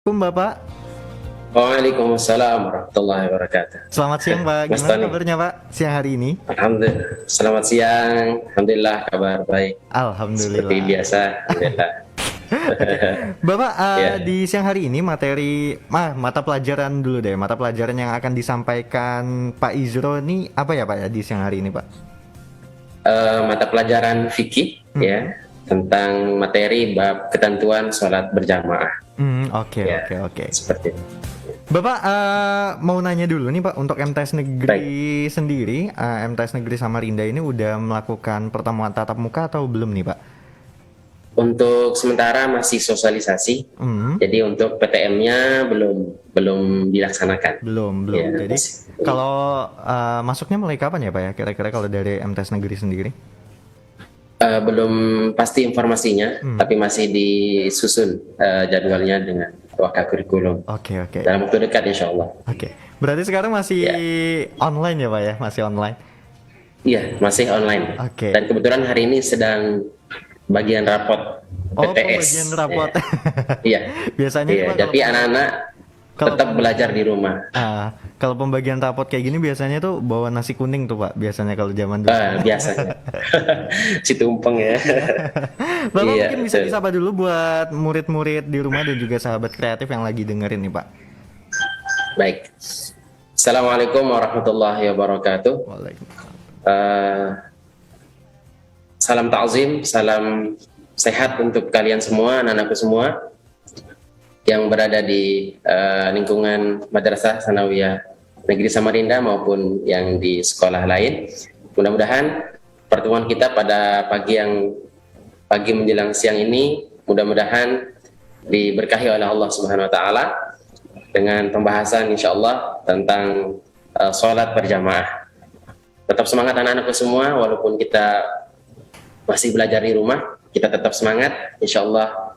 Assalamualaikum Bapak. Waalaikumsalam warahmatullahi wabarakatuh. Selamat siang Pak. Mas Gimana Tony, kabarnya Pak siang hari ini? alhamdulillah. Selamat siang. Alhamdulillah kabar baik. Seperti Alhamdulillah. biasa, alhamdulillah. Oke, Bapak Ya, di siang hari ini mata pelajaran dulu deh. Mata pelajaran yang akan disampaikan Pak Izro ini apa ya Pak ya di siang hari ini Pak? mata pelajaran fikih ya tentang materi bab ketentuan sholat berjamaah. Oke Ya, oke oke. seperti itu. Bapak mau nanya dulu nih Pak untuk MTS Baik. Negeri sendiri, MTS Negeri Samarinda ini udah melakukan pertemuan tatap muka atau belum nih Pak? Untuk sementara masih sosialisasi. Hmm. Jadi untuk PTM-nya belum belum dilaksanakan. Belum, belum. Ya, Jadi masih. kalau masuknya mulai kapan ya Pak ya? Kira-kira kalau dari MTS Negeri sendiri? Belum pasti informasinya, tapi masih disusun jadwalnya dengan wakil kurikulum Oke, oke. dalam waktu dekat insya Allah. Oke. Berarti sekarang masih Ya, online ya Pak ya? Masih online. iya masih online. Oke. Dan kebetulan hari ini sedang bagian rapot Oh, PTS. pembagian rapot. Iya, Biasanya nih iya. Pak Jadi anak-anak kalau tetap belajar di rumah. kalau pembagian rapot kayak gini biasanya tuh bawa nasi kuning tuh Pak. Biasanya kalau zaman dulu. Biasanya, si tumpeng ya. Bapak Iya, mungkin bisa betul. disapa dulu buat murid-murid di rumah dan juga sahabat kreatif yang lagi dengerin nih Pak. Baik. Assalamualaikum warahmatullahi wabarakatuh. Waalaikumsalam. Eh, Salam ta'zim, salam sehat untuk kalian semua, anak-anakku semua yang berada di lingkungan Madrasah Sanawiyah Negeri Samarinda maupun yang di sekolah lain. Mudah-mudahan pertemuan kita pada pagi menjelang siang ini mudah-mudahan diberkahi oleh Allah Subhanahu wa taala dengan pembahasan insyaallah tentang sholat berjamaah. Tetap semangat anak-anakku semua walaupun kita masih belajar di rumah, kita tetap semangat, insya Allah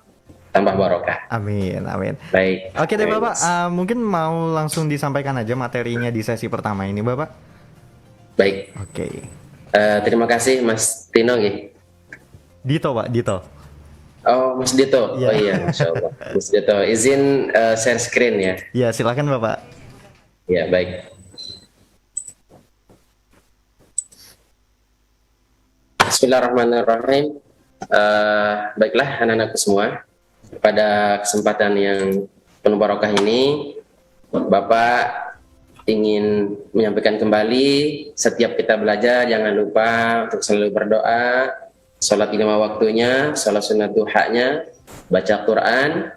tambah barokah. Amin, amin. Baik. Oke deh Baik, Bapak, Mas. mungkin mau langsung disampaikan aja materinya di sesi pertama ini Bapak. Baik. Oke. Terima kasih Mas Tino. Dito Pak, Dito. Oh, Mas Dito. Iya. Oh iya, Masya Allah. Mas Dito, izin share screen ya. Ya silakan Bapak. Ya, baik. Bismillahirrahmanirrahim. Baiklah anak-anakku semua, pada kesempatan yang penuh barokah ini, Bapak ingin menyampaikan kembali, setiap kita belajar jangan lupa untuk selalu berdoa, sholat 5 waktunya, sholat sunat duhanya, baca Quran,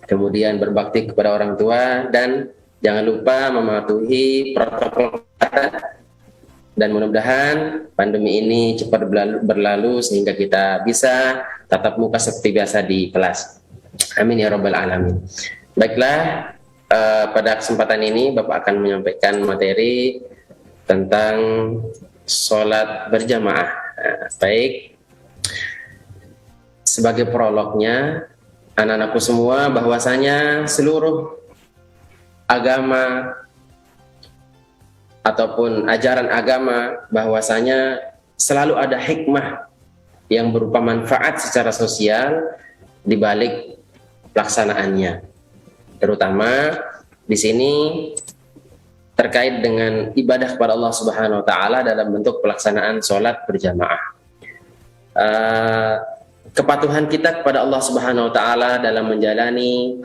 kemudian berbakti kepada orang tua, dan jangan lupa mematuhi protokol kesehatan. Dan mudah-mudahan pandemi ini cepat berlalu sehingga kita bisa tatap muka seperti biasa di kelas. Amin ya rabbal alamin. Baiklah, pada kesempatan ini Bapak akan menyampaikan materi tentang sholat berjamaah. Baik, sebagai prolognya, anak-anakku semua, bahwasanya seluruh agama ataupun ajaran agama bahwasanya selalu ada hikmah yang berupa manfaat secara sosial di balik pelaksanaannya. Terutama di sini terkait dengan ibadah kepada Allah Subhanahu wa taala dalam bentuk pelaksanaan sholat berjamaah. Kepatuhan kita kepada Allah Subhanahu wa taala dalam menjalani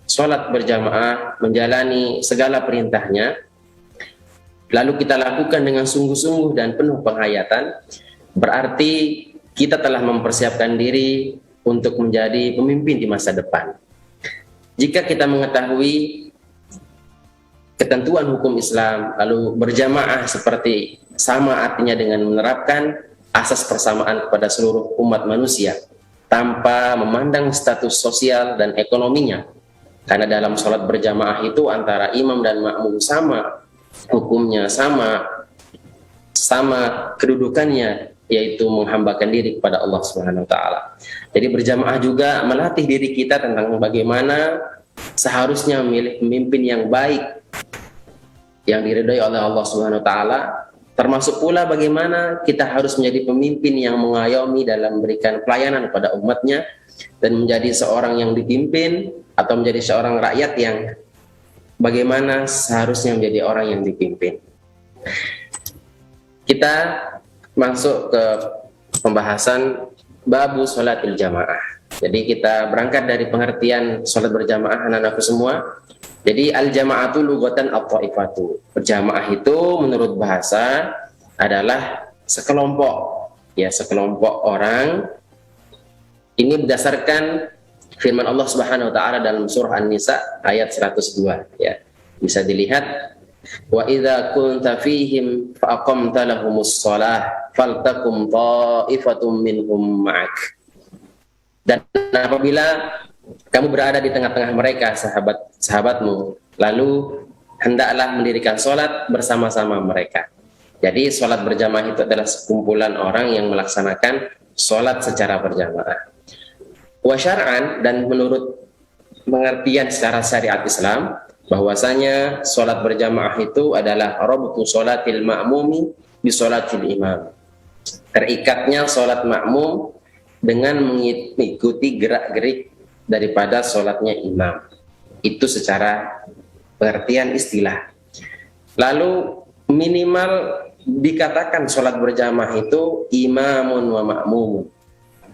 sholat berjamaah, menjalani segala perintahnya, lalu kita lakukan dengan sungguh-sungguh dan penuh penghayatan, berarti kita telah mempersiapkan diri untuk menjadi pemimpin di masa depan. Jika kita mengetahui ketentuan hukum Islam, lalu berjamaah seperti sama artinya dengan menerapkan asas persamaan kepada seluruh umat manusia, tanpa memandang status sosial dan ekonominya. Karena dalam sholat berjamaah itu antara imam dan makmum sama hukumnya, sama kedudukannya, yaitu menghambakan diri kepada Allah Subhanahu wa taala. Jadi berjamaah juga melatih diri kita tentang bagaimana seharusnya memilih pemimpin yang baik yang diridhai oleh Allah Subhanahu wa taala, termasuk pula bagaimana kita harus menjadi pemimpin yang mengayomi dalam memberikan pelayanan kepada umatnya dan menjadi seorang yang dipimpin atau menjadi seorang rakyat yang bagaimana seharusnya menjadi orang yang dipimpin. Kita masuk ke pembahasan babu sholatil jamaah. Jadi kita berangkat dari pengertian sholat berjamaah anak-anakku semua. Jadi al-jama'atu lughatan at-ta'ifatu. Berjamaah itu menurut bahasa adalah sekelompok, ya, sekelompok orang. Ini berdasarkan firman Allah Subhanahu wa taala dalam surah An-Nisa ayat 102, ya. Bisa dilihat, wa idza kunta fihim fa aqamta lahumus shalah faltakum ta'ifatum minhum ma'ak. Dan apabila kamu berada di tengah-tengah mereka, sahabatmu, lalu hendaklah mendirikan sholat bersama-sama mereka. Jadi sholat berjamaah itu adalah sekumpulan orang yang melaksanakan sholat secara berjamaah. Wa syar'an, dan menurut pengertian secara syariat Islam, bahwasanya sholat berjamaah itu adalah rabtu sholatil ma'mumi bi sholatil imam. Terikatnya sholat makmum dengan mengikuti gerak-gerik daripada sholatnya imam. Itu secara pengertian istilah. Lalu minimal dikatakan sholat berjamaah itu imamun wa ma'mumun.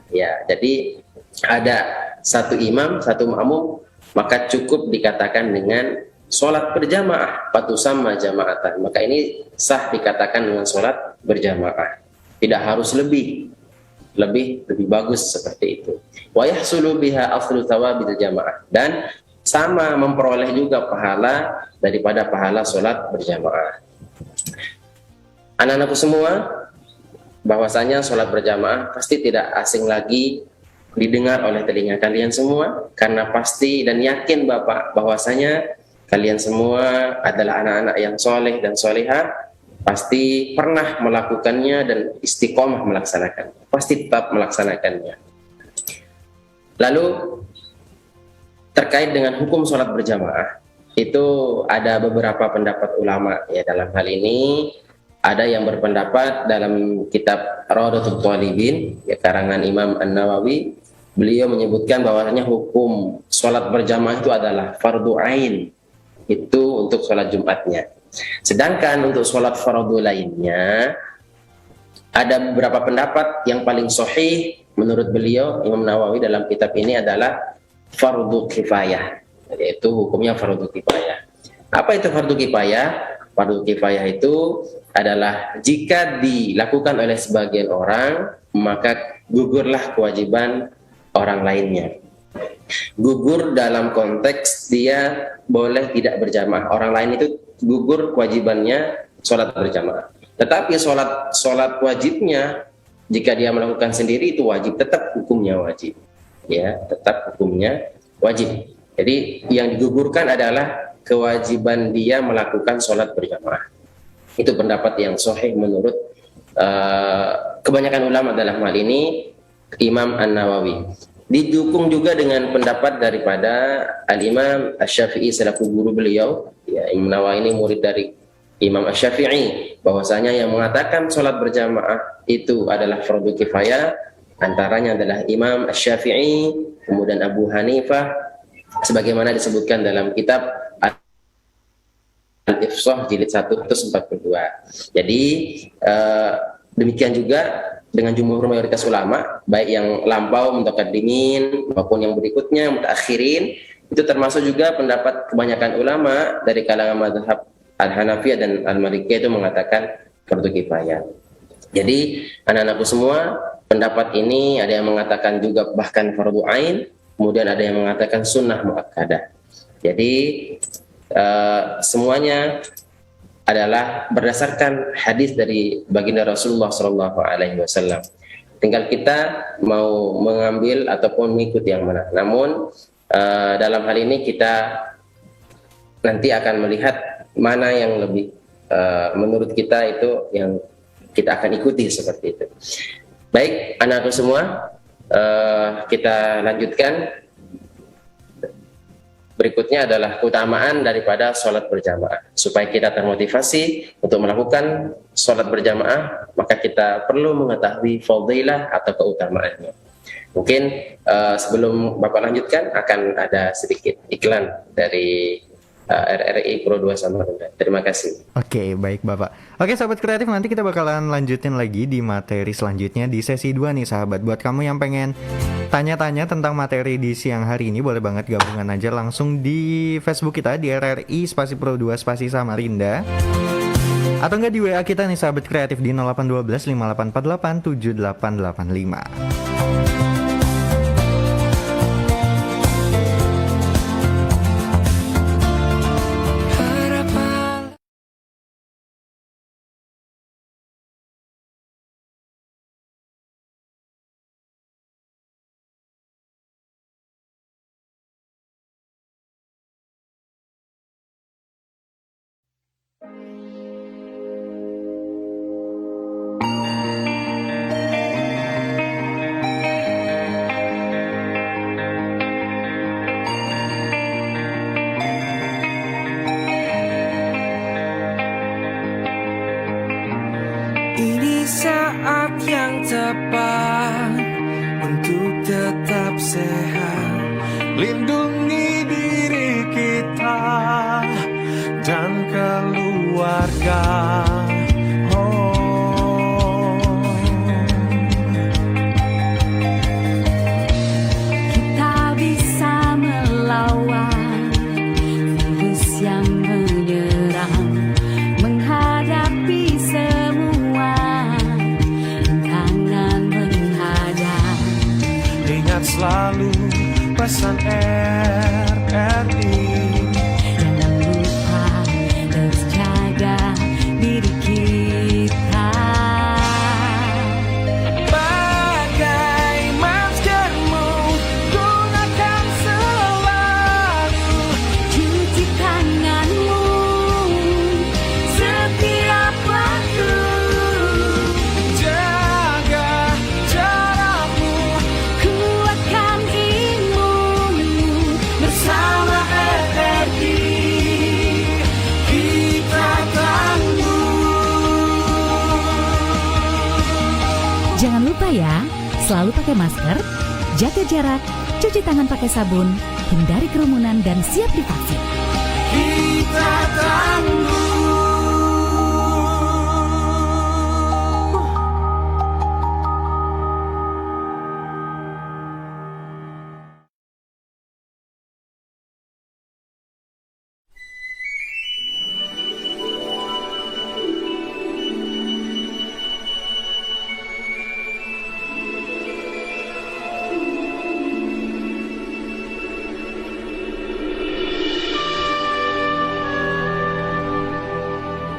Ya, jadi ada satu imam, satu makmum, maka cukup dikatakan dengan sholat berjamaah, patusamma jama'atan. Maka ini sah dikatakan dengan sholat berjamaah. Tidak harus lebih bagus seperti itu. Wa yahsulu biha afdhalu thawabil jamaah, dan sama memperoleh juga pahala daripada pahala sholat berjamaah. Anak-anakku semua, bahwasanya sholat berjamaah pasti tidak asing lagi didengar oleh telinga kalian semua, karena pasti dan yakin Bapak bahwasanya kalian semua adalah anak-anak yang soleh dan solehah, pasti pernah melakukannya dan istiqomah melaksanakan, pasti tetap melaksanakannya. Lalu terkait dengan hukum sholat berjamaah, itu ada beberapa pendapat ulama, ya. Dalam hal ini ada yang berpendapat dalam kitab Rawdatul Thalibin, ya, karangan Imam An-Nawawi, beliau menyebutkan bahwasanya hukum sholat berjamaah itu adalah fardu ain, itu untuk sholat Jumatnya. Sedangkan untuk sholat fardu lainnya, ada beberapa pendapat yang paling sahih menurut beliau Imam Nawawi dalam kitab ini adalah fardu kifayah, yaitu hukumnya fardu kifayah. Apa itu fardu kifayah? Fardu kifayah itu adalah jika dilakukan oleh sebagian orang, maka gugurlah kewajiban orang lainnya. Gugur dalam konteks dia boleh tidak berjamaah. Orang lain itu gugur kewajibannya sholat berjamaah. Tetapi sholat wajibnya, jika dia melakukan sendiri itu wajib, tetap hukumnya wajib. Ya, tetap hukumnya wajib. Jadi yang digugurkan adalah kewajiban dia melakukan sholat berjamaah. Itu pendapat yang sahih menurut kebanyakan ulama dalam hal ini, Imam An-Nawawi. Didukung juga dengan pendapat daripada Al-Imam Asy-Syafi'i selaku guru beliau, ya. Imam Nawawi ini murid dari Imam Asy-Syafi'i, bahwasanya yang mengatakan sholat berjamaah itu adalah fardu kifayah, antaranya adalah Imam Asy-Syafi'i, kemudian Abu Hanifah, sebagaimana disebutkan dalam kitab Al-Ifshah jilid 142. Jadi demikian juga dengan jumhur mayoritas ulama, baik yang lampau mutaqaddimin maupun yang berikutnya mutaakhirin, itu termasuk juga pendapat kebanyakan ulama dari kalangan mazhab Al-Hanafiyah dan Al-Malikiyah itu mengatakan fardu kifayah. Jadi anak-anakku semua, pendapat ini ada yang mengatakan juga bahkan fardu ain, kemudian ada yang mengatakan sunnah muakkadah. Jadi semuanya adalah berdasarkan hadis dari baginda Rasulullah SAW. Tinggal kita mau mengambil ataupun mengikuti yang mana. Namun dalam hal ini kita nanti akan melihat mana yang lebih menurut kita itu yang kita akan ikuti seperti itu. Baik, anak-anakku semua, kita lanjutkan. Berikutnya adalah keutamaan daripada sholat berjamaah. Supaya kita termotivasi untuk melakukan sholat berjamaah, maka kita perlu mengetahui fadilah atau keutamaannya. Mungkin sebelum Bapak lanjutkan akan ada sedikit iklan dari RRI Pro 2 Samarinda. Terima kasih. Oke, baik Bapak. Oke, sahabat kreatif, nanti kita bakalan lanjutin lagi di materi selanjutnya di sesi 2 nih sahabat. Buat kamu yang pengen tanya-tanya tentang materi di siang hari ini, boleh banget gabungan aja langsung di Facebook kita di RRI spasi Pro 2 spasi Samarinda. Atau enggak di WA kita nih sahabat kreatif di 0812 5848 7885. Ini saat yang tepat untuk tetap sehat, lindungi diri kita dan keluarga. Kita bisa melawan virus yang menyerang, menghadapi semua rintangan menghadap. Ingat selalu pesan RRI, Jangan lupa terus jaga diri kita. pakai maskermu, gunakan selalu. Cuci tanganmu setiap waktu. Jaga jarakmu, Kuatkan imunmu bersama RRI kita tangguh. Jangan lupa ya, selalu pakai masker, jaga jarak, cuci tangan pakai sabun, hindari kerumunan dan siap divaksin. Kita tangguh.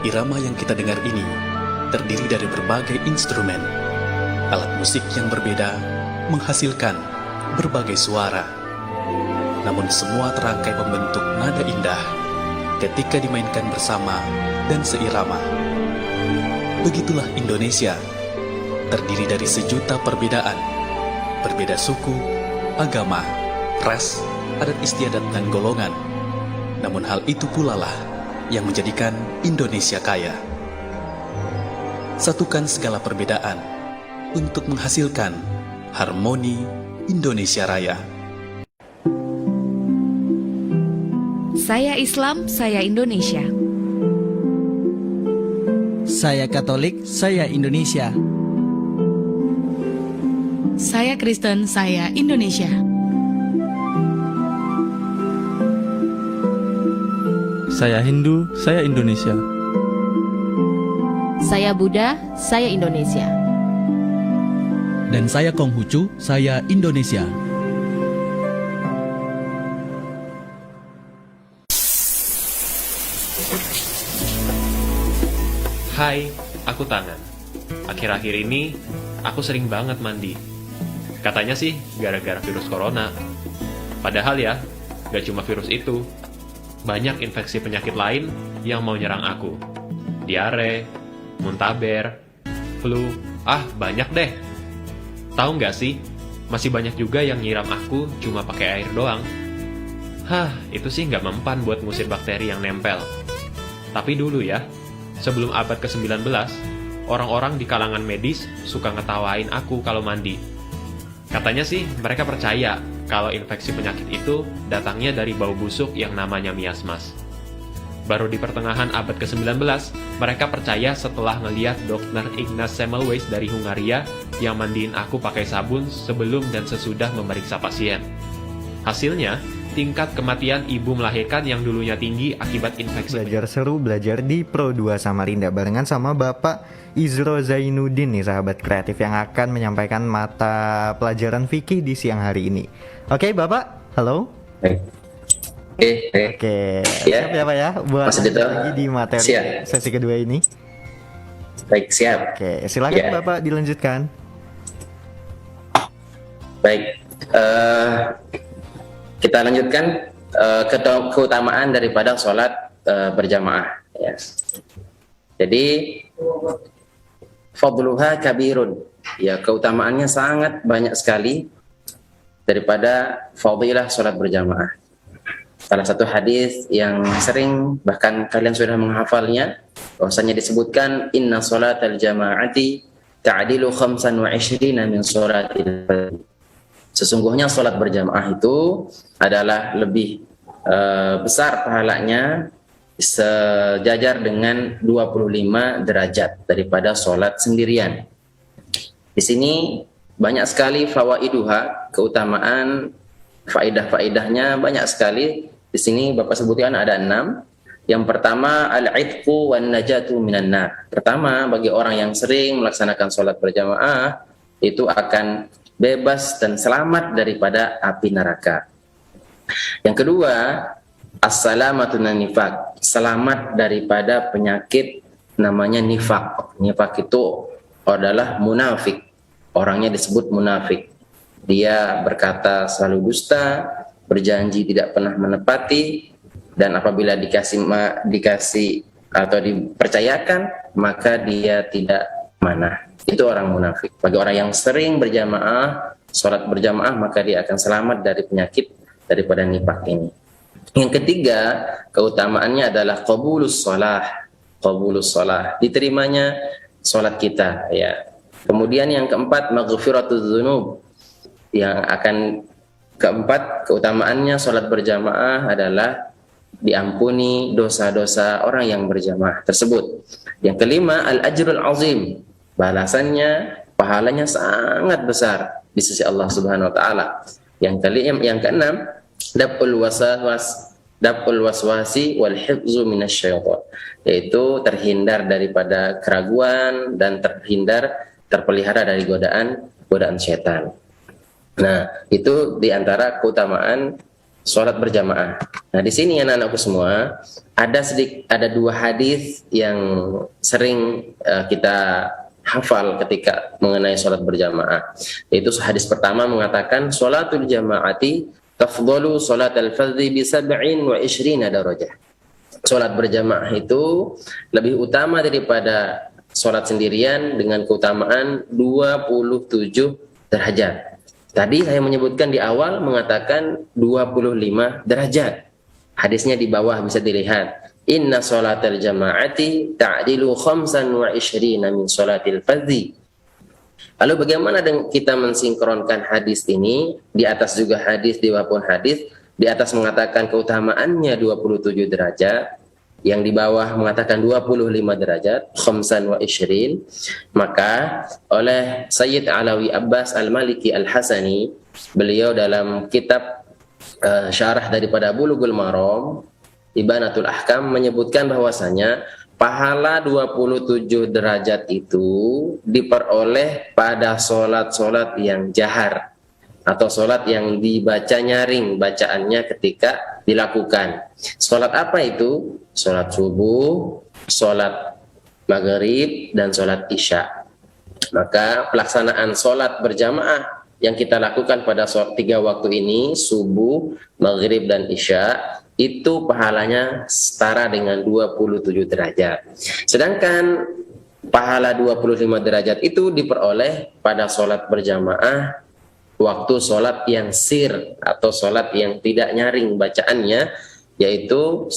Irama yang kita dengar ini terdiri dari berbagai instrumen. Alat musik yang berbeda menghasilkan berbagai suara. Namun semua terangkai membentuk nada indah ketika dimainkan bersama dan seirama. Begitulah Indonesia, terdiri dari sejuta perbedaan. Berbeda suku, agama, ras, adat istiadat dan golongan. Namun hal itu pula lah yang menjadikan Indonesia kaya. Satukan segala perbedaan untuk menghasilkan harmoni Indonesia Raya. Saya Islam, saya Indonesia. Saya Katolik, saya Indonesia. Saya Kristen, saya Indonesia. Saya Hindu, saya Indonesia. Saya Buddha, saya Indonesia. Dan saya Konghucu, saya Indonesia. Hai, aku Tangan. Akhir-akhir ini, aku sering banget mandi. Katanya sih, gara-gara virus corona. Padahal ya, gak cuma virus itu. Banyak infeksi penyakit lain yang mau nyerang aku. Diare, muntaber, flu, banyak deh. Tahu nggak sih, masih banyak juga yang nyiram aku cuma pakai air doang. Itu sih nggak mempan buat ngusir bakteri yang nempel. Tapi dulu ya, sebelum abad ke-19, orang-orang di kalangan medis suka ngetawain aku kalau mandi. Katanya sih mereka percaya kalau infeksi penyakit itu datangnya dari bau busuk yang namanya miasmas. Baru di pertengahan abad ke-19, mereka percaya setelah ngeliat Dr. Ignaz Semmelweis dari Hungaria yang mandiin aku pakai sabun sebelum dan sesudah memeriksa pasien. Hasilnya, tingkat kematian ibu melahirkan yang dulunya tinggi akibat infeksi. Belajar seru, belajar di Pro 2 Samarinda barengan sama Bapak Izro Zainuddin nih sahabat kreatif yang akan menyampaikan mata pelajaran fikih di siang hari ini. Oke Bapak, halo. Oke, siap ya Pak ya buat lagi di materi sesi kedua ini. Baik, siap. Oke, silakan Bapak dilanjutkan. Baik, kita lanjutkan keutamaan daripada sholat berjamaah. Ya. Jadi, fadluha kabirun. Ya, keutamaannya sangat banyak sekali daripada fadilah sholat berjamaah. Salah satu hadis yang sering bahkan kalian sudah menghafalnya, bahwasanya disebutkan inna sholatal jama'ati ta'dilu 25 min sholatil fardhi. Sesungguhnya sholat berjamaah itu adalah lebih besar pahalanya, sejajar dengan 25 derajat daripada sholat sendirian. Di sini banyak sekali fawaiduha, keutamaan, faidah-faidahnya banyak sekali. Di sini Bapak sebutkan ada 6. Yang pertama, al-'idqu wan najatu minan nar. Pertama, bagi orang yang sering melaksanakan sholat berjamaah itu akan bebas dan selamat daripada api neraka. Yang kedua, as-salamatu minan nifaq, selamat daripada penyakit namanya nifaq. Nifaq itu adalah munafik. Orangnya disebut munafik. Dia berkata selalu dusta, berjanji tidak pernah menepati, dan apabila dikasih atau dipercayakan, maka dia tidak amanah. Itu orang munafik. Bagi orang yang sering berjamaah, sholat berjamaah, maka dia akan selamat dari penyakit daripada nifaq ini. Yang ketiga, keutamaannya adalah qabulus shalah. Qabulus shalah, diterimanya sholat kita, ya. Kemudian yang keempat, maghfiratuz dzunub. Yang akan keempat, keutamaannya sholat berjamaah adalah diampuni dosa-dosa orang yang berjamaah tersebut. Yang kelima, al-ajrul azim. Balasannya, pahalanya sangat besar di sisi Allah Subhanahu wa taala. Yang keenam, daf'ul waswasi wal hifzu minasyaitan. Yaitu terhindar daripada keraguan dan terpelihara dari godaan setan. Nah, itu diantara keutamaan sholat berjamaah. Nah, di sini anak-anakku semua ada 2 hadis yang sering kita hafal ketika mengenai sholat berjamaah. Yaitu hadis pertama mengatakan sholatul jama'ati tafdalu sholatal fardhi bi 27 darajah. Sholat berjamaah itu lebih utama daripada sholat sendirian dengan keutamaan 27 derajat. Tadi saya menyebutkan di awal mengatakan 25 derajat. Hadisnya di bawah bisa dilihat. Inna sholatal jama'ati ta'dilu 25 min sholatil fardhi. Lalu bagaimana kita mensinkronkan hadis ini? Di atas juga hadis, di bawah pun hadis. Di atas mengatakan keutamaannya 27 derajat. Yang di bawah mengatakan 25 derajat, 25. Maka oleh Sayyid Alawi Abbas Al-Maliki Al-Hasani, beliau dalam kitab syarah daripada Bulughul Maram, Ibanatul Ahkam, menyebutkan bahwasanya pahala 27 derajat itu diperoleh pada sholat-sholat yang jahar atau sholat yang dibaca nyaring bacaannya ketika dilakukan. Sholat apa itu? Sholat subuh, sholat maghrib, dan sholat isya. Maka pelaksanaan sholat berjamaah yang kita lakukan pada 3 waktu ini, subuh, maghrib, dan isya, itu pahalanya setara dengan 27 derajat. Sedangkan pahala 25 derajat itu diperoleh pada sholat berjamaah waktu sholat yang sir atau sholat yang tidak nyaring bacaannya, yaitu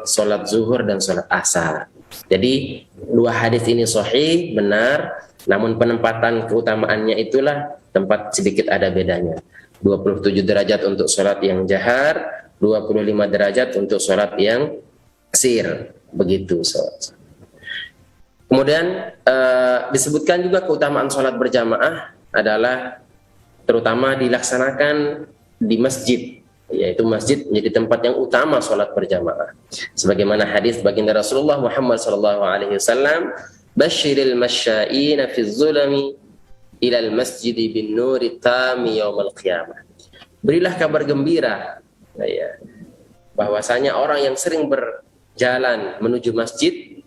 sholat zuhur dan sholat asar. Jadi 2 hadis ini sahih, benar, Namun penempatan keutamaannya itulah tempat sedikit ada bedanya. 27 derajat untuk sholat yang jahar, 25 derajat untuk sholat yang sir. Begitu. Kemudian disebutkan juga keutamaan sholat berjamaah adalah terutama dilaksanakan di masjid, yaitu masjid menjadi tempat yang utama sholat berjamaah. Sebagaimana hadis baginda Rasulullah Muhammad SAW, "Basyiril masya'ina fi zulami ilal masjidi bin nuri tami yaumal qiyamah." Berilah kabar gembira, ya, bahwasanya orang yang sering berjalan menuju masjid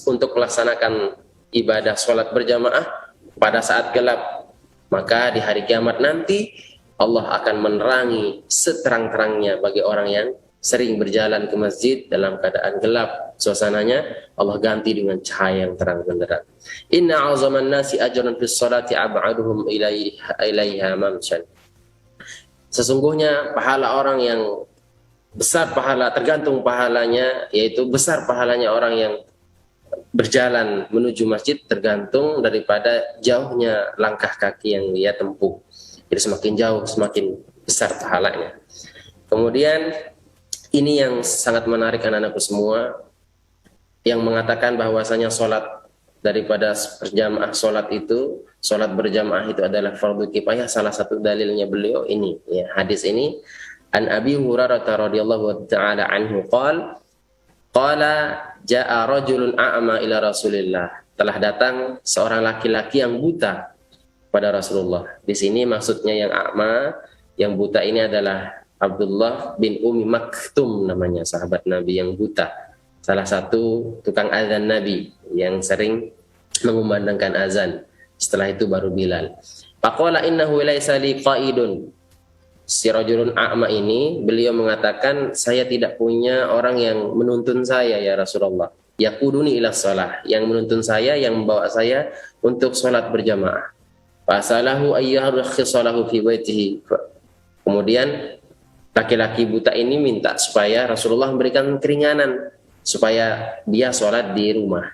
untuk melaksanakan ibadah sholat berjamaah pada saat gelap, maka di hari kiamat nanti Allah akan menerangi seterang-terangnya bagi orang yang sering berjalan ke masjid dalam keadaan gelap suasananya. Allah ganti dengan cahaya yang terang benderang. Inna azaman nasi ajran fis salati ab'aduhum ilaiha mamshan. Sesungguhnya pahala orang yang besar pahala, tergantung pahalanya, yaitu besar pahalanya orang yang berjalan menuju masjid tergantung daripada jauhnya langkah kaki yang dia tempuh. Jadi semakin jauh semakin besar pahalanya. Kemudian ini yang sangat menarik anak-anakku semua, yang mengatakan bahwasanya sholat daripada berjamaah sholat berjamaah itu adalah fardu kifayah. Salah satu dalilnya beliau ini, ya, hadis ini, an Abi Hurairah radhiyallahu taala anhu qala ja'a rajulun a'ma ila Rasulillah. Telah datang seorang laki-laki yang buta pada Rasulullah. Di sini maksudnya yang a'ma, yang buta ini adalah Abdullah bin Ummi Maktum namanya, sahabat Nabi yang buta. Salah satu tukang azan Nabi yang sering mengumandangkan azan. Setelah itu baru Bilal. Faqala innahu laysa li qaidun. Si rajulun a'ma ini, beliau mengatakan, saya tidak punya orang yang menuntun saya ya Rasulullah. Yaquduni ila shalah, yang menuntun saya, yang membawa saya untuk sholat berjamaah. Fasalahu ayyarkhisalahu fi baitihi. Kemudian laki-laki buta ini minta supaya Rasulullah memberikan keringanan supaya dia sholat di rumah.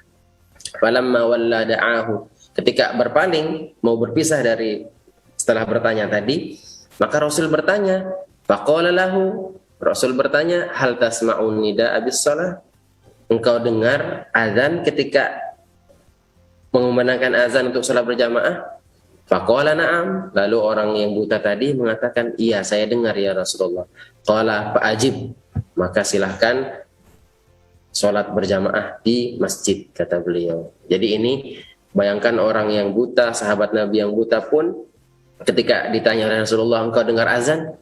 Falamma walla da'ahu. Ketika berpaling mau berpisah dari setelah bertanya tadi, maka Rasul bertanya, faqala lahu, Rasul bertanya, hal tasma'un nida abis shalah? Engkau dengar azan ketika mengumandangkan azan untuk sholat berjamaah? Faqala na'am. Lalu orang yang buta tadi mengatakan, iya saya dengar ya Rasulullah. Qala fa'ajib, maka silahkan sholat berjamaah di masjid, kata beliau. Jadi ini bayangkan orang yang buta, sahabat Nabi yang buta pun ketika ditanya oleh Rasulullah, engkau dengar azan?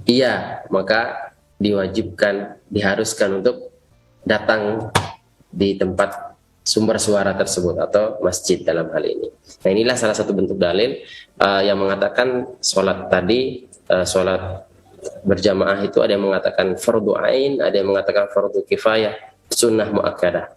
Iya, maka diwajibkan, diharuskan untuk datang di tempat sumber suara tersebut atau masjid dalam hal ini. Nah, inilah salah satu bentuk dalil yang mengatakan sholat tadi, sholat berjamaah itu ada yang mengatakan fardu ain, ada yang mengatakan fardu kifayah, sunnah muakkadah.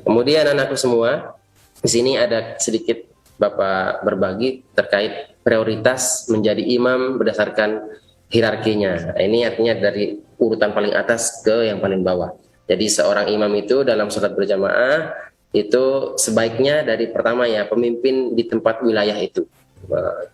Kemudian anakku semua, di sini ada sedikit Bapak berbagi terkait prioritas menjadi imam berdasarkan hierarkinya. Ini artinya dari urutan paling atas ke yang paling bawah. Jadi seorang imam itu dalam sholat berjamaah itu sebaiknya dari pertama ya pemimpin di tempat wilayah itu.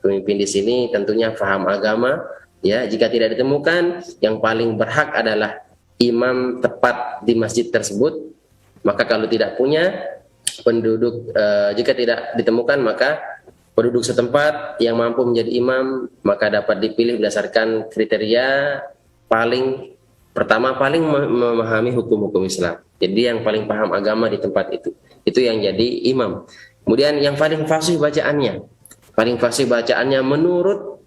Pemimpin di sini tentunya paham agama. Ya, jika tidak ditemukan, yang paling berhak adalah imam tepat di masjid tersebut. Maka kalau tidak punya penduduk, jika tidak ditemukan maka penduduk setempat yang mampu menjadi imam maka dapat dipilih berdasarkan kriteria paling pertama paling memahami hukum-hukum Islam. Jadi yang paling paham agama di tempat itu yang jadi imam. Kemudian yang paling fasih bacaannya menurut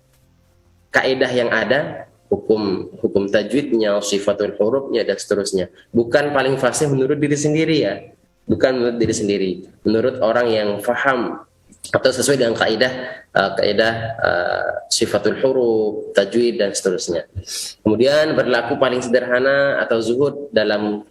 kaidah yang ada, hukum tajwidnya, sifatul hurufnya dan seterusnya. Bukan paling fasih menurut diri sendiri ya. Bukan menurut diri sendiri, menurut orang yang faham atau sesuai dengan kaidah sifatul huruf, tajwid dan seterusnya. Kemudian berlaku paling sederhana atau zuhud dalam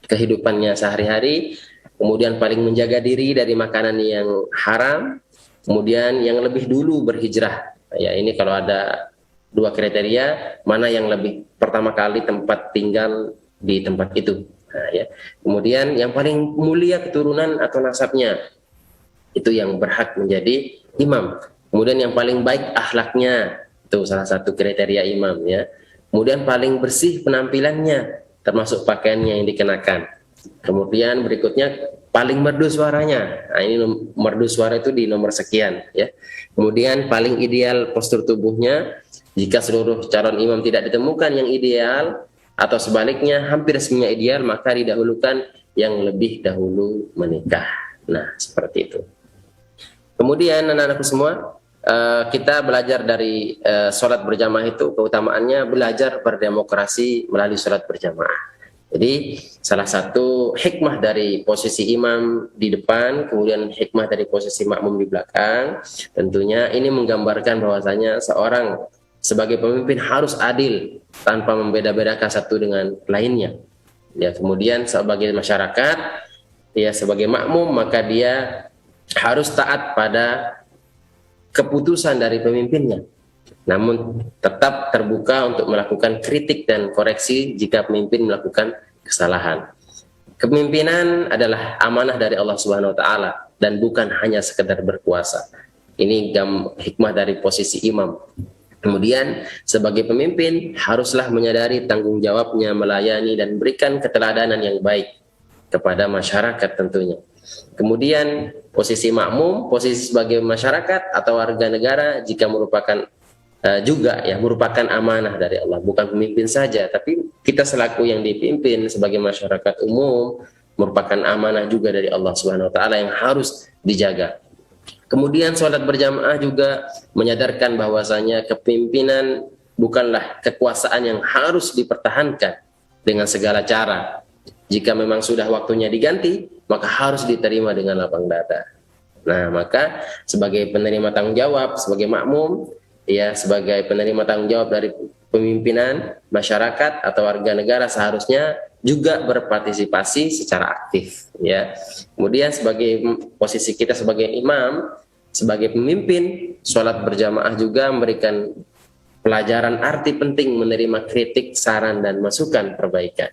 kehidupannya sehari-hari. Kemudian paling menjaga diri dari makanan yang haram. Kemudian yang lebih dulu berhijrah. Ya, ini kalau ada dua kriteria, mana yang lebih pertama kali tempat tinggal di tempat itu. Nah, ya. Kemudian yang paling mulia keturunan atau nasabnya. itu yang berhak menjadi imam. Kemudian yang paling baik akhlaknya, itu salah satu kriteria imam ya. Kemudian paling bersih penampilannya, termasuk pakaiannya yang dikenakan. Kemudian berikutnya paling merdu suaranya. Nah, ini merdu suara itu di nomor sekian ya. Kemudian paling ideal postur tubuhnya. Jika seluruh calon imam tidak ditemukan yang ideal atau sebaliknya hampir semuanya ideal, maka didahulukan yang lebih dahulu menikah. Nah, seperti itu. Kemudian anak-anakku semua, kita belajar dari sholat berjamaah itu, keutamaannya belajar berdemokrasi melalui sholat berjamaah. Jadi salah satu hikmah dari posisi imam di depan, kemudian hikmah dari posisi makmum di belakang, tentunya ini menggambarkan bahwasanya seorang sebagai pemimpin harus adil tanpa membeda-bedakan satu dengan lainnya. Ya, kemudian sebagai masyarakat, ya sebagai makmum, maka dia harus taat pada keputusan dari pemimpinnya. Namun tetap terbuka untuk melakukan kritik dan koreksi jika pemimpin melakukan kesalahan. Kepemimpinan adalah amanah dari Allah Subhanahu wa taala dan bukan hanya sekedar berkuasa. Ini hikmah dari posisi imam. Kemudian sebagai pemimpin haruslah menyadari tanggung jawabnya melayani dan berikan keteladanan yang baik kepada masyarakat tentunya. Kemudian posisi makmum, posisi sebagai masyarakat atau warga negara jika merupakan merupakan amanah dari Allah, bukan pemimpin saja, tapi kita selaku yang dipimpin sebagai masyarakat umum merupakan amanah juga dari Allah Subhanahu wa taala yang harus dijaga. Kemudian sholat berjamaah juga menyadarkan bahwasanya kepemimpinan bukanlah kekuasaan yang harus dipertahankan dengan segala cara. Jika memang sudah waktunya diganti, maka harus diterima dengan lapang dada. Nah, maka sebagai penerima tanggung jawab, sebagai makmum, ya sebagai penerima tanggung jawab dari pemimpinan masyarakat atau warga negara seharusnya juga berpartisipasi secara aktif ya. Kemudian sebagai posisi kita sebagai imam, sebagai pemimpin, sholat berjamaah juga memberikan pelajaran arti penting menerima kritik, saran dan masukan perbaikan.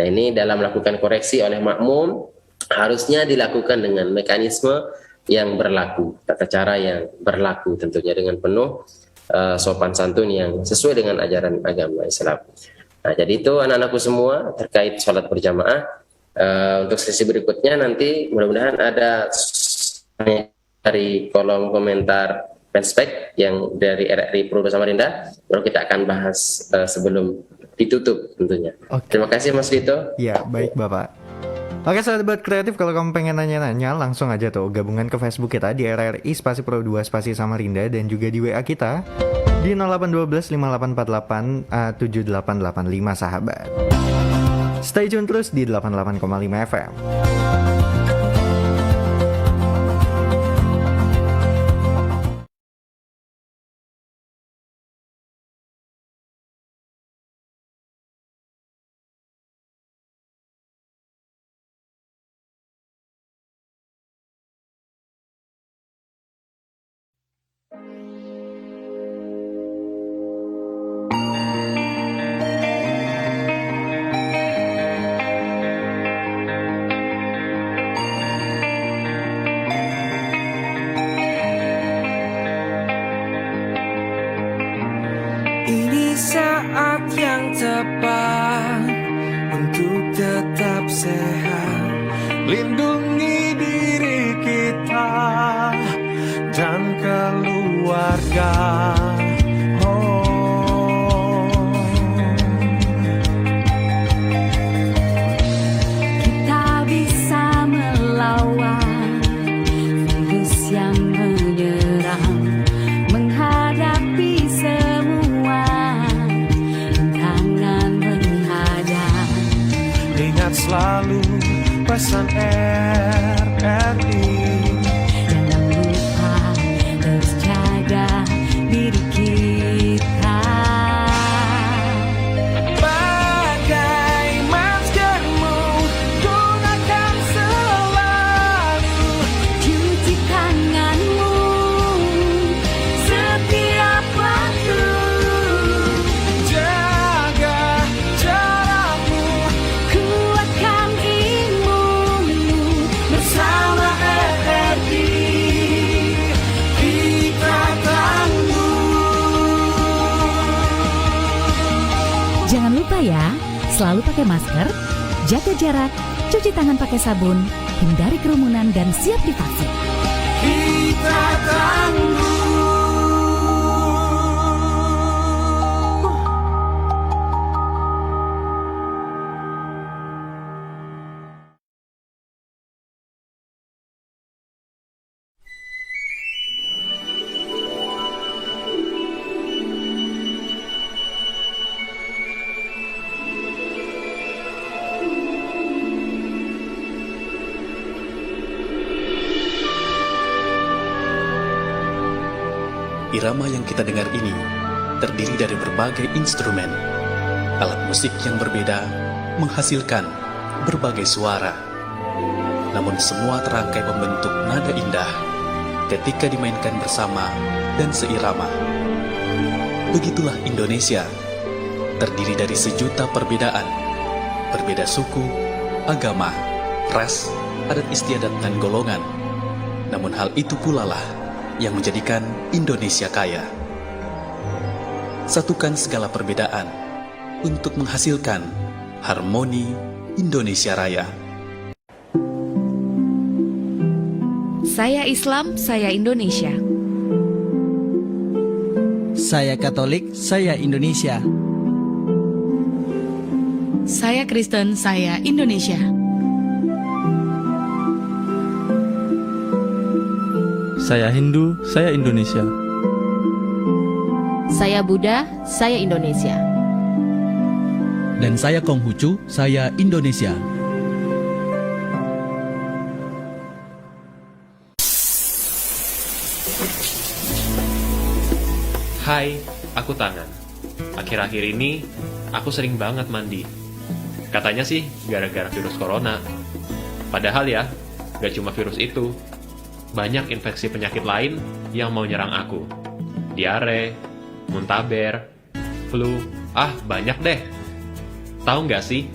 Nah, ini dalam melakukan koreksi oleh makmum harusnya dilakukan dengan mekanisme yang berlaku, tata cara yang berlaku tentunya dengan penuh sopan santun yang sesuai dengan ajaran agama Islam. Nah, jadi itu anak-anakku semua terkait sholat berjamaah. Untuk sesi berikutnya nanti mudah-mudahan ada dari kolom komentar fanspage yang dari RRI Purwodo Samarinda, baru kita akan bahas sebelum ditutup tentunya. Terima kasih Mas Dito. Ya, baik Bapak. Oke sahabat kreatif, kalau kamu pengen nanya-nanya langsung aja tuh gabungan ke Facebook kita di RRI spasi Pro 2 spasi Samarinda dan juga di WA kita di 0812 5848 7885 sahabat. Stay tune terus di 88,5 FM. Ini saat yang tepat untuk tetap sehat, lindungi diri kita dan keluarga. Kita bisa melawan virus yang menyerang, menghadapi semua rintangan menghadap. Ingat selalu pesan RRI, Jangan lupa terus jaga diri kita. pakai maskermu, gunakan selalu. Cuci tanganmu setiap waktu. Jaga jarakmu Kuatkan imunmu bersama RRI. Selalu pakai masker, jaga jarak, cuci tangan pakai sabun, hindari kerumunan dan siap divaksin. Kita tangguh. Irama yang kita dengar ini terdiri dari berbagai instrumen. Alat musik yang berbeda menghasilkan berbagai suara. Namun semua terangkai membentuk nada indah ketika dimainkan bersama dan seirama. Begitulah Indonesia, terdiri dari sejuta perbedaan. Berbeda suku, agama, ras, adat istiadat dan golongan. Namun hal itu pula lah yang menjadikan Indonesia kaya. Satukan segala perbedaan untuk menghasilkan harmoni Indonesia Raya. Saya Islam, saya Indonesia. Saya Katolik, saya Indonesia. Saya Kristen, saya Indonesia. Saya Hindu, saya Indonesia. Saya Buddha, saya Indonesia. Dan saya Konghucu, saya Indonesia. Hai, aku Tangan. Akhir-akhir ini, aku sering banget mandi. Katanya sih, gara-gara virus corona. Padahal ya, gak cuma virus itu. Banyak infeksi penyakit lain yang mau nyerang aku. Diare, muntaber, flu, banyak deh. Tahu nggak sih,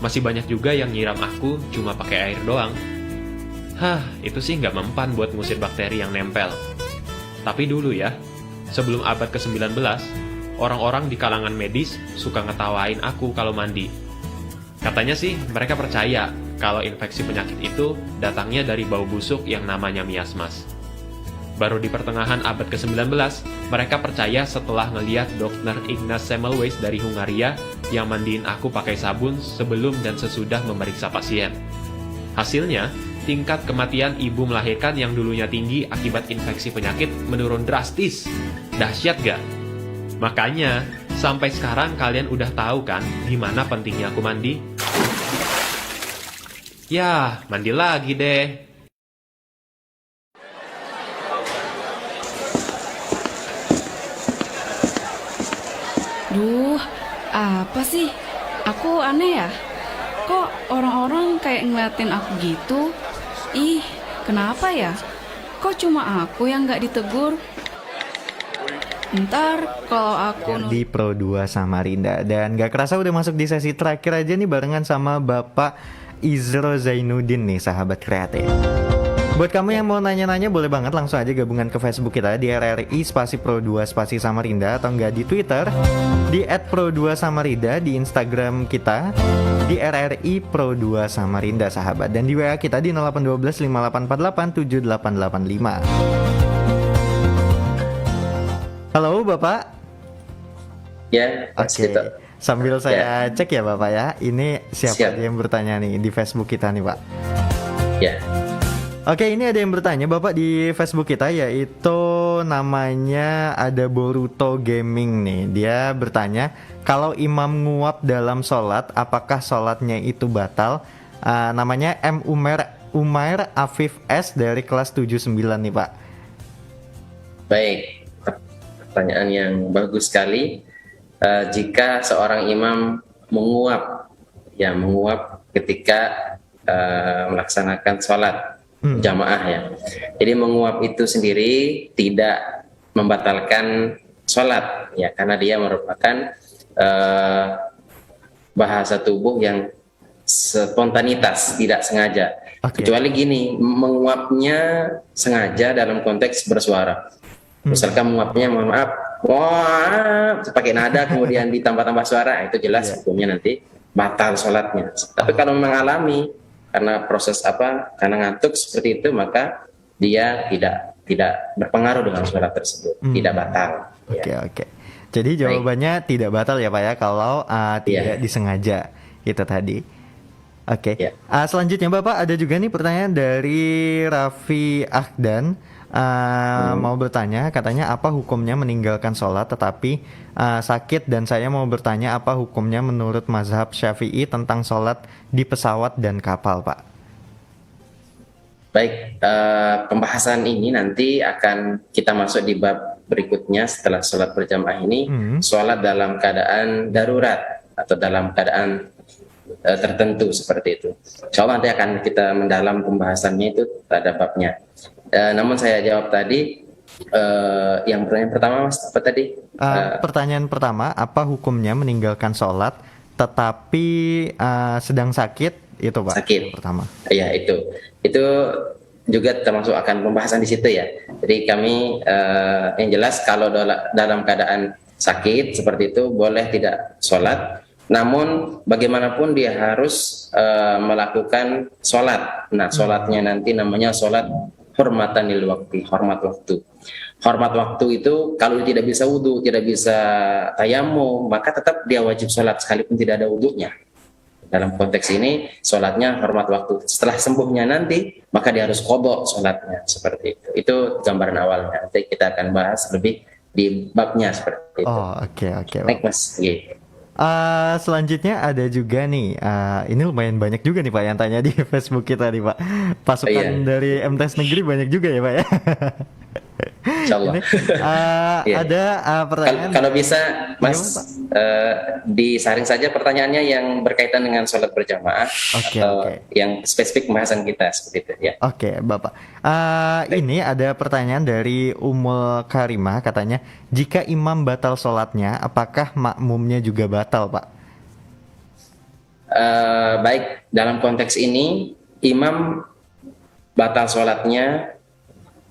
masih banyak juga yang nyiram aku cuma pakai air doang. Itu sih nggak mempan buat ngusir bakteri yang nempel. Tapi dulu ya, sebelum abad ke-19, orang-orang di kalangan medis suka ngetawain aku kalau mandi. Katanya sih, mereka percaya kalau infeksi penyakit itu datangnya dari bau busuk yang namanya miasmas. Baru di pertengahan abad ke-19, mereka percaya setelah ngeliat Dr. Ignaz Semmelweis dari Hungaria yang mandiin aku pakai sabun sebelum dan sesudah memeriksa pasien. Hasilnya, tingkat kematian ibu melahirkan yang dulunya tinggi akibat infeksi penyakit menurun drastis. Dahsyat gak? Makanya, sampai sekarang kalian udah tahu kan gimana pentingnya aku mandi? Ya, mandi lagi deh. Duh, apa sih? Aku aneh ya? Kok orang-orang kayak ngeliatin aku gitu? Ih, kenapa ya? Kok cuma aku yang gak ditegur? Ntar kalau aku di Pro 2 Samarinda. Dan gak kerasa udah masuk di sesi terakhir aja nih barengan sama Bapak Izro Zainuddin nih, sahabat kreatif. Buat kamu yang mau nanya-nanya boleh banget langsung aja gabungan ke Facebook kita di RRI spasi Pro 2 spasi Samarinda, atau enggak di Twitter di @pro2samarinda, di Instagram kita di RRI Pro 2 Samarinda sahabat, dan di WA kita di 0812 5848 7885. Halo Bapak. Ya, Oke. Sambil saya cek ya Bapak ya, ini siapa aja yang bertanya nih di Facebook kita nih Pak. Ya. Oke, ini ada yang bertanya Bapak di Facebook kita, yaitu namanya ada Boruto Gaming nih. Dia bertanya, kalau imam nguap dalam sholat, apakah sholatnya itu batal? Namanya M. Umair Afif S dari kelas 79 nih Pak. Baik, pertanyaan yang bagus sekali. Jika seorang imam menguap ketika melaksanakan sholat jamaah ya. Jadi menguap itu sendiri tidak membatalkan sholat ya, karena dia merupakan bahasa tubuh yang spontanitas, tidak sengaja. Kecuali gini, menguapnya sengaja dalam konteks bersuara. Misalkan menguapnya, mohon maaf, wah, pakai nada kemudian ditambah-tambah suara, itu jelas hukumnya nanti batal sholatnya. Tapi kalau memang alami karena proses karena ngantuk seperti itu, maka dia tidak berpengaruh dengan sholat tersebut, tidak batal. Oke. Jadi jawabannya tidak batal ya Pak ya kalau tidak disengaja itu tadi. Oke. Selanjutnya Bapak ada juga nih pertanyaan dari Raffi Ahdan. Mau bertanya, katanya apa hukumnya meninggalkan sholat tetapi sakit, dan saya mau bertanya apa hukumnya menurut mazhab Syafi'i tentang sholat di pesawat dan kapal, Pak. Baik, pembahasan ini nanti akan kita masuk di bab berikutnya setelah sholat berjamaah ini, sholat dalam keadaan darurat atau dalam keadaan tertentu seperti itu. Insya Allah nanti akan kita mendalam pembahasannya itu pada babnya. Namun saya jawab tadi, yang pertanyaan pertama Mas, apa tadi? Pertanyaan pertama, apa hukumnya meninggalkan sholat tetapi sedang sakit, itu Pak? Sakit. Pertama. Iya, itu juga termasuk akan pembahasan di situ ya. Jadi kami yang jelas kalau dalam keadaan sakit seperti itu boleh tidak sholat. Namun bagaimanapun dia harus melakukan sholat. Nah, sholatnya nanti namanya sholat hormatan lil waktu, hormat waktu. Hormat waktu itu kalau dia tidak bisa wudu, tidak bisa tayamum, maka tetap dia wajib sholat sekalipun tidak ada wudunya. Dalam konteks ini sholatnya hormat waktu. Setelah sembuhnya nanti, maka dia harus qadha sholatnya seperti itu. Itu gambaran awalnya. Nanti kita akan bahas lebih di babnya seperti itu. Oh, oke. Baik Mas. Gitu. Selanjutnya ada juga nih, ini lumayan banyak juga nih Pak yang tanya di Facebook kita nih Pak. Pasukan dari MTs Negeri banyak juga ya Pak ya. Insyaallah. Ada pertanyaan. Kalau bisa Mas, disaring saja pertanyaannya yang berkaitan dengan sholat berjamaah atau yang spesifik pembahasan kita seperti itu ya. Oke, Bapak. Ini ada pertanyaan dari Umul Karimah, katanya jika imam batal sholatnya, apakah makmumnya juga batal, Pak? Baik, dalam konteks ini imam batal sholatnya,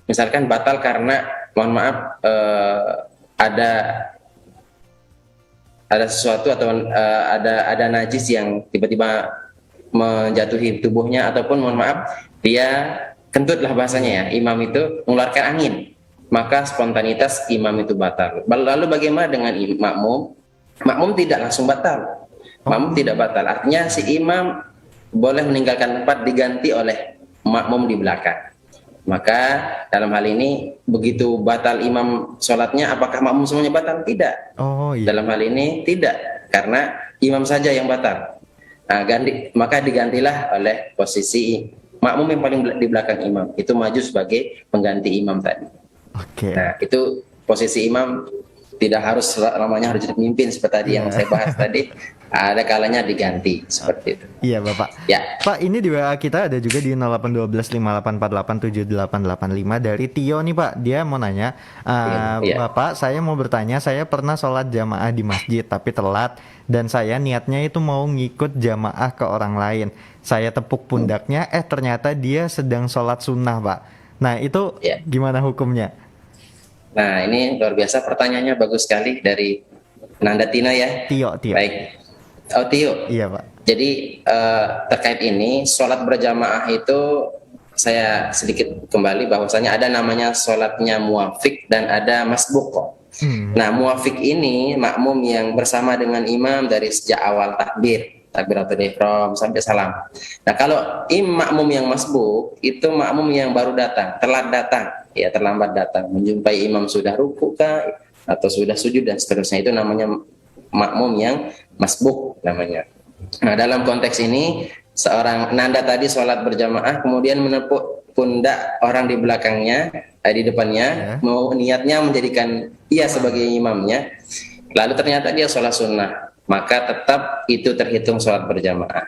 misalkan batal karena mohon maaf ada sesuatu atau ada najis yang tiba-tiba menjatuhi tubuhnya, ataupun mohon maaf dia kentut lah bahasanya ya, imam itu mengeluarkan angin, maka spontanitas imam itu batal. Lalu bagaimana dengan makmum? Makmum tidak langsung batal. Makmum tidak batal. Artinya si imam boleh meninggalkan tempat diganti oleh makmum di belakang. Maka dalam hal ini begitu batal imam sholatnya, apakah makmum semuanya batal? Tidak. Dalam hal ini tidak, karena imam saja yang batal. Nah, maka digantilah oleh posisi makmum yang paling di belakang imam. Itu maju sebagai pengganti imam tadi. Nah, itu posisi imam tidak harus namanya harus jadi pemimpin seperti tadi yang saya bahas tadi. Ada kalanya diganti seperti itu. Iya Bapak. Ya. Pak, ini di WA kita ada juga di 081258487885 dari Tio nih Pak. Dia mau nanya, Bapak, saya mau bertanya, saya pernah sholat jamaah di masjid tapi telat, dan saya niatnya itu mau ngikut jamaah ke orang lain. Saya tepuk pundaknya, ternyata dia sedang sholat sunnah Pak. Nah itu gimana hukumnya? Nah ini luar biasa, pertanyaannya bagus sekali dari Nanda Tina ya. Tio. Baik. Tio. Iya Pak. Jadi terkait ini sholat berjamaah itu saya sedikit kembali bahwasanya ada namanya sholatnya muafik dan ada masbuk. Nah muafik ini makmum yang bersama dengan imam dari sejak awal takbiratul ihram sampai salam. Nah kalau makmum yang masbuk itu makmum yang baru datang, telat datang, ya terlambat datang, menjumpai imam sudah ruku atau sudah sujud dan seterusnya, itu namanya makmum yang masbuk namanya. Nah dalam konteks ini seorang Nanda tadi sholat berjamaah kemudian menepuk pundak orang di belakangnya, di depannya, mau niatnya menjadikan ia sebagai imamnya, lalu ternyata dia sholat sunnah, maka tetap itu terhitung sholat berjamaah.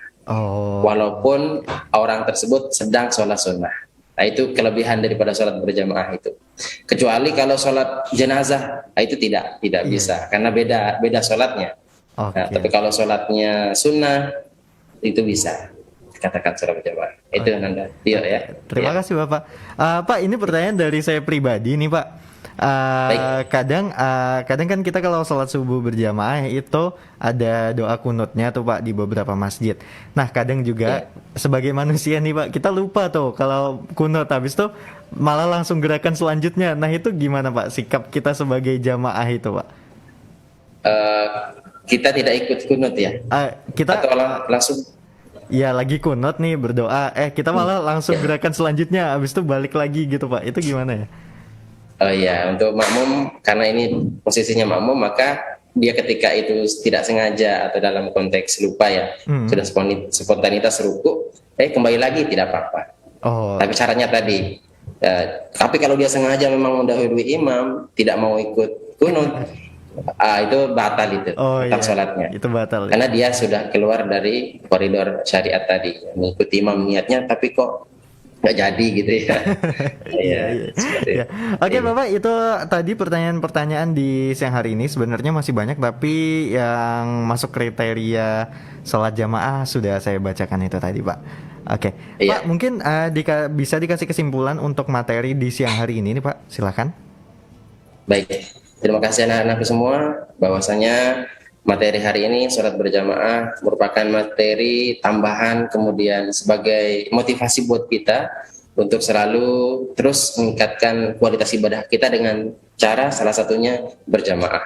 Walaupun orang tersebut sedang sholat sunnah. Nah itu kelebihan daripada sholat berjamaah itu. Kecuali kalau sholat jenazah, itu tidak bisa, karena beda sholatnya. Nah, tapi kalau sholatnya sunnah itu bisa. katakan sholat berjamaah. Itu Nanda, Tio ya. Terima kasih Bapak. Pak, ini pertanyaan dari saya pribadi nih Pak. Kadang kan kita kalau sholat subuh berjamaah itu ada doa kunutnya tuh Pak di beberapa masjid. Nah kadang juga sebagai manusia nih Pak, kita lupa tuh kalau kunut, habis itu malah langsung gerakan selanjutnya. Nah itu gimana Pak sikap kita sebagai jamaah itu Pak? Kita tidak ikut kunut ya? Kita atau langsung? Ya lagi kunut nih berdoa, kita malah langsung gerakan selanjutnya, habis itu balik lagi gitu Pak. Itu gimana ya? Oh ya, untuk makmum, karena ini posisinya makmum, maka dia ketika itu tidak sengaja atau dalam konteks lupa ya, sudah spontanitas ruku, kembali lagi tidak apa-apa. Tapi caranya tadi, tapi kalau dia sengaja memang mendahului imam, tidak mau ikut kunut, itu batal itu, batal sholatnya. Itu batal. Karena dia sudah keluar dari koridor syariat tadi, mengikuti imam niatnya, tapi kok nggak jadi gitu ya. Iya. Oke Bapak, itu tadi pertanyaan-pertanyaan di siang hari ini. Sebenarnya masih banyak, tapi yang masuk kriteria sholat jamaah sudah saya bacakan itu tadi Pak. Oke. Pak, mungkin bisa dikasih kesimpulan untuk materi di siang hari ini nih Pak, silakan. Baik, terima kasih anak-anakku semua, bahwasanya materi hari ini sholat berjamaah merupakan materi tambahan, kemudian sebagai motivasi buat kita untuk selalu terus meningkatkan kualitas ibadah kita dengan cara salah satunya berjamaah.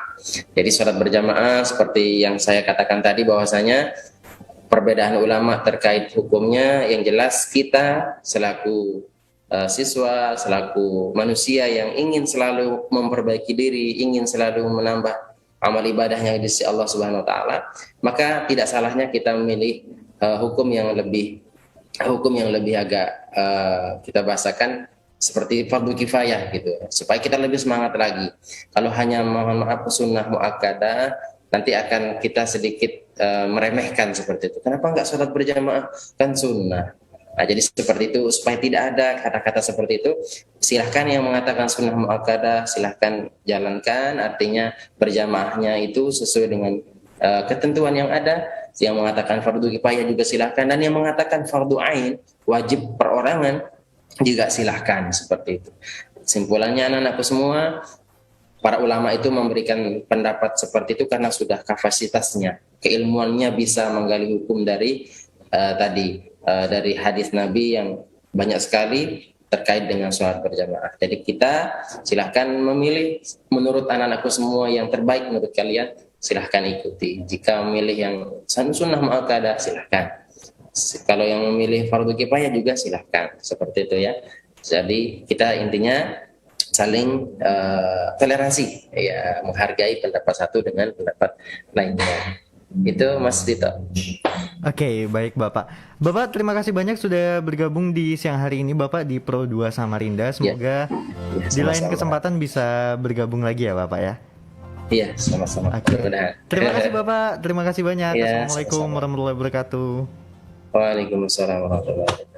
Jadi sholat berjamaah seperti yang saya katakan tadi, bahwasanya perbedaan ulama terkait hukumnya, yang jelas kita selaku siswa, selaku manusia yang ingin selalu memperbaiki diri, ingin selalu menambah amal ibadahnya di sisi Allah Subhanahu wa taala, maka tidak salahnya kita memilih hukum yang lebih agak kita bahasakan seperti fardu kifayah gitu, supaya kita lebih semangat lagi. Kalau hanya mohon maaf sunnah muakkadah, nanti akan kita sedikit meremehkan seperti itu. Kenapa enggak sholat berjamaah, kan sunnah? Nah, jadi seperti itu, supaya tidak ada kata-kata seperti itu. Silahkan yang mengatakan sunnah muakkadah, silahkan jalankan, artinya berjamaahnya itu sesuai dengan ketentuan yang ada. Yang mengatakan fardu kifayah juga silahkan, dan yang mengatakan fardu ain, wajib perorangan, juga silahkan, seperti itu. Simpulannya anak-anakku semua, para ulama itu memberikan pendapat seperti itu karena sudah kapasitasnya, keilmuannya bisa menggali hukum dari dari hadis Nabi yang banyak sekali terkait dengan sholat berjamaah. Jadi kita silahkan memilih menurut anak-anakku semua yang terbaik menurut kalian, silahkan ikuti. Jika memilih yang sunnah muakkadah, silahkan. Kalau yang memilih fardu kifayah juga silahkan. Seperti itu ya. Jadi kita intinya saling toleransi, ya, menghargai pendapat satu dengan pendapat lainnya. Itu Mas Tito. Oke, baik Bapak. Bapak terima kasih banyak sudah bergabung di siang hari ini Bapak di Pro 2 Samarinda. Semoga di lain kesempatan bisa bergabung lagi ya Bapak ya. Iya, sama-sama. Terima kasih Bapak, terima kasih banyak. Ya, Assalamualaikum warahmatullahi wabarakatuh. Waalaikumsalam warahmatullahi wabarakatuh.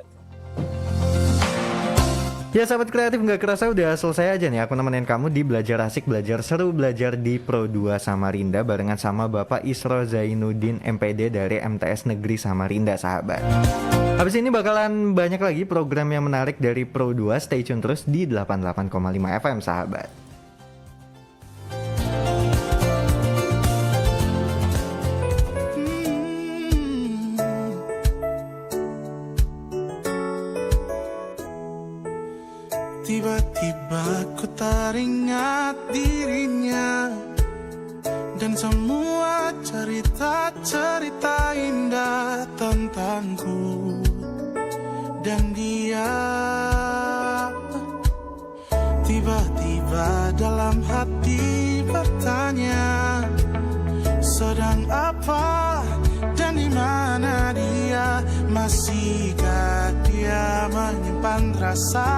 Ya sahabat kreatif, nggak kerasa udah selesai aja nih aku nemenin kamu di Belajar Asik Belajar Seru Belajar di Pro 2 Samarinda barengan sama Bapak Isro Zainuddin MPD dari MTS Negeri Samarinda sahabat. Habis ini bakalan banyak lagi program yang menarik dari Pro 2, stay tune terus di 88,5 FM sahabat. Tiba-tiba ku teringat dirinya dan semua cerita-cerita indah tentangku dan dia. Tiba-tiba dalam hati bertanya, sedang apa dan di mana dia? Masihkah dia menyimpan rasa